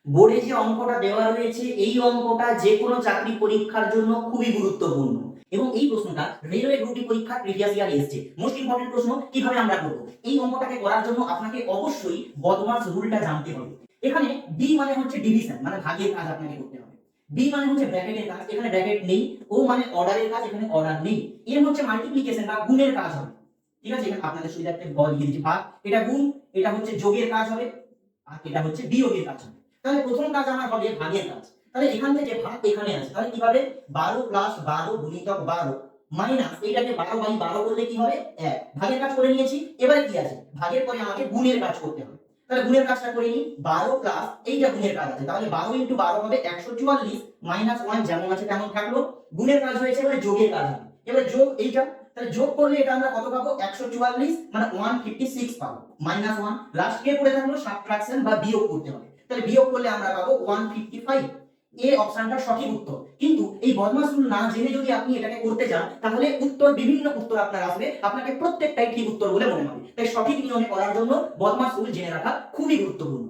বোর্ডে যে অঙ্কটা দেওয়া রয়েছে এই অঙ্কটা যে কোনো চাকরি পরীক্ষার জন্য খুবই গুরুত্বপূর্ণ এবং এই প্রশ্নটা রেলওয়ে গ্রুপ ডি পরীক্ষার প্রিভিয়াস ইয়ার এসেছে। মোস্ট ইম্পর্টেন্ট প্রশ্ন, কিভাবে আমরা করব এই অঙ্কটাকে করার জন্য আপনাকে অবশ্যই বদমাস রুলটা জানতে হবে। এখানে বি মানে হচ্ছে ডিভিশন, মানে ভাগের কাজ আপনাকে করতে হবে। বি মানে হচ্ছে ব্র্যাকেটের কাজ, এখানে ব্র্যাকেট নেই। ও মানে অর্ডারের কাজ, এখানে অর্ডার নেই। এর হচ্ছে মাল্টিপ্লিকেশন বা গুণের কাজ হবে। ঠিক আছে, এখানে আপনাদের সুবিধার্থে লিখে দিচ্ছি ভাগ, এটা গুণ, এটা হচ্ছে যোগের কাজ হবে, আর এটা হচ্ছে বিয়োগের কাজ হবে। তাহলে প্রথম কাজ আমার হবে ভাগের কাজ। তাহলে এখান থেকে ভাগ এখানে আছে, তাহলে কিভাবে 12 প্লাস 12 গুণিতক 12 মাইনাস এইটাকে 12 বাই 12 করলে কি হবে 1। ভাগের কাজ করে নিয়েছি, এবারে কি আছে ভাগের পরে আমাকে গুণের কাজ করতে হবে। তাহলে গুণের কাজটা করে নিই, 12 প্লাস এইটা গুণের কাজ আছে, তাহলে 12 ইনটু 12 হবে 144 মাইনাস 1 যেমন আছে তেমন থাকলো। গুণের কাজ হয়েছে, এবারে যোগের কাজ হবে। এবারে যোগ এইটা, তাহলে যোগ করলে এটা আমরা কত পাবো 144 মানে 156 পাবো মাইনাস 1। লাস্ট কে পড়ে থাকলো সাবট্রাকশন বা বিয়োগ করতে হবে, তাহলে বিয়োগ করলে আমরা পাবো 155। এ অপশনটা সঠিক উত্তর। কিন্তু এই বদমাস রুল না জেনে যদি আপনি এটাকে করতে যান তাহলে উত্তর বিভিন্ন উত্তর আপনার আসবে, আপনাকে প্রত্যেকটাই ঠিক উত্তর বলে মনে হবে। তাই সঠিক নিয়মে করার জন্য বদমাস রুল জেনে রাখা খুবই গুরুত্বপূর্ণ।